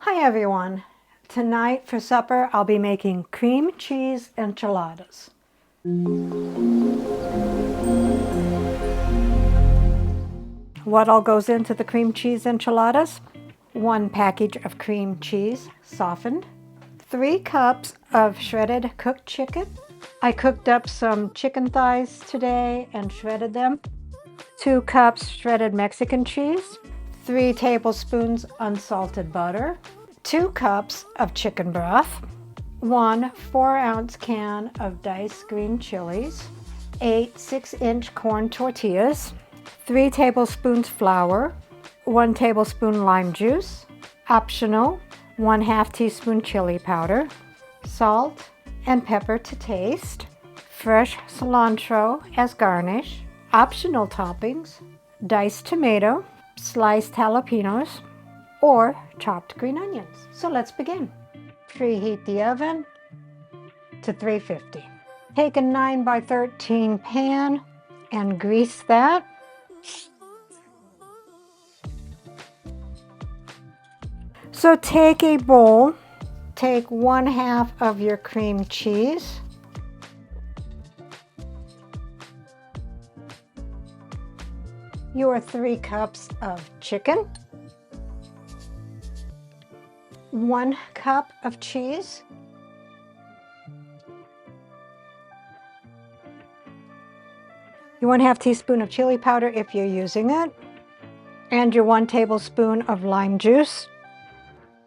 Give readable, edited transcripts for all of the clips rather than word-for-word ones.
Hi everyone. Tonight for supper I'll be making cream cheese enchiladas. What all goes into the cream cheese enchiladas? 1 package of cream cheese, softened. 3 cups of shredded cooked chicken. I cooked up some chicken thighs today and shredded them. 2 cups shredded Mexican cheese. 3 tablespoons unsalted butter. 2 cups of chicken broth. 1 4-ounce can of diced green chilies. 8 6-inch corn tortillas. 3 tablespoons flour. 1 tablespoon lime juice. Optional, 1/2 teaspoon chili powder. Salt and pepper to taste. Fresh cilantro as garnish. Optional toppings, diced tomato, sliced jalapeños, or chopped green onions. So let's begin. Preheat the oven to 350. Take a 9 by 13 pan and grease that. So take a bowl, take 1/2 of your cream cheese, your 3 cups of chicken, 1 cup of cheese, your 1/2 teaspoon of chili powder if you're using it, and your 1 tablespoon of lime juice,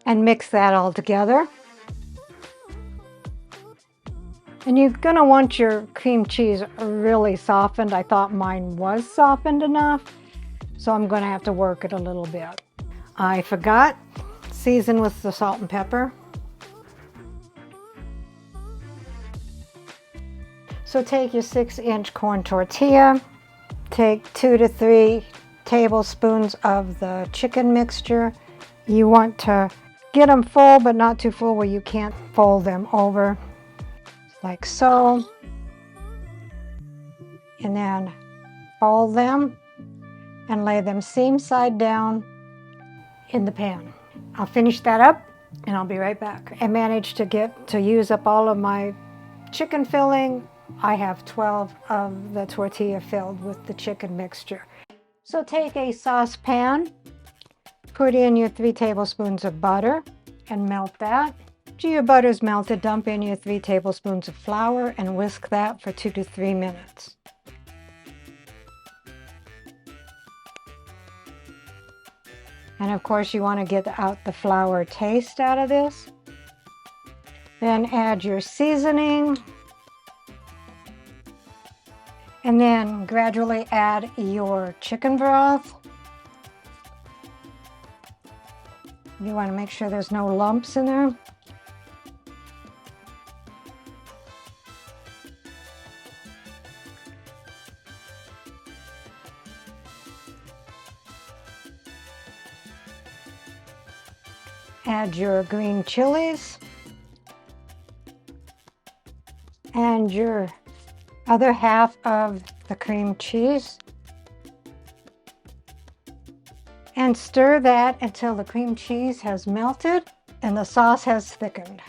and mix that all together. And you're going to want your cream cheese really softened. I thought mine was softened enough, so I'm going to have to work it a little bit. I forgot, season with the salt and pepper. So take your 6-inch corn tortilla, take 2 to 3 tablespoons of the chicken mixture. You want to get them full, but not too full where you can't fold them over, like so. And then fold them and lay them seam side down in the pan. I'll finish that up and I'll be right back. I managed to use up all of my chicken filling. I have 12 of the tortilla filled with the chicken mixture. So take a saucepan, put in your 3 tablespoons of butter and melt that. After your butter's melted, dump in your 3 tablespoons of flour and whisk that for 2 to 3 minutes. And of course you want to get out the flour taste out of this. Then add your seasoning. And then gradually add your chicken broth. You want to make sure there's no lumps in there. Add your green chilies and your other half of the cream cheese, and stir that until the cream cheese has melted and the sauce has thickened.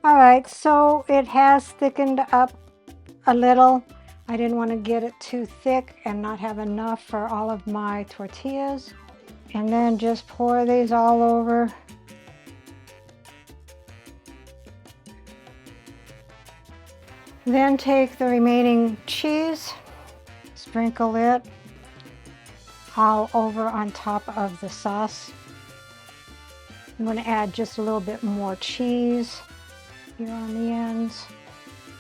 All right, so it has thickened up a little. I didn't want to get it too thick and not have enough for all of my tortillas. And then just pour these all over. Then take the remaining cheese, sprinkle it all over on top of the sauce. I'm going to add just a little bit more cheese here on the ends.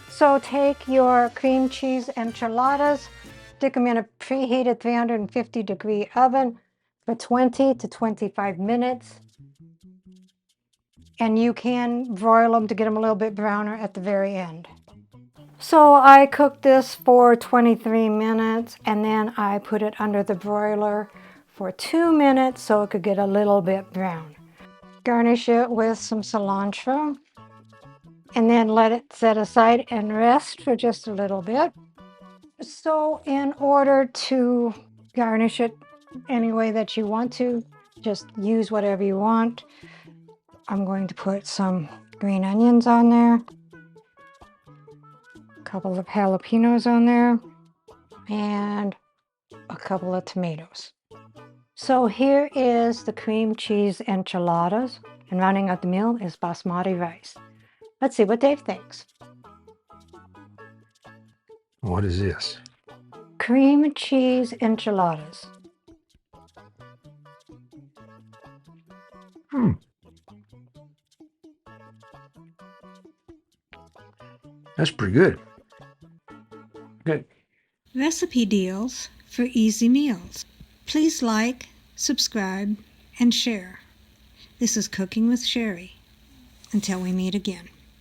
So take your cream cheese enchiladas, stick them in a preheated 350-degree oven for 20 to 25 minutes. And you can broil them to get them a little bit browner at the very end. So I cooked this for 23 minutes and then I put it under the broiler for 2 minutes so it could get a little bit brown. Garnish it with some cilantro and then let it set aside and rest for just a little bit. So in order to garnish it any way that you want to, just use whatever you want. I'm going to put some green onions on there, a couple of jalapeños on there, and a couple of tomatoes. So here is the cream cheese enchiladas, and rounding out the meal is basmati rice. Let's see what Dave thinks. What is this? Cream cheese enchiladas. That's pretty good. Good. Recipe deals for easy meals. Please like, subscribe, and share. This is Cooking with Sherry. Until we meet again.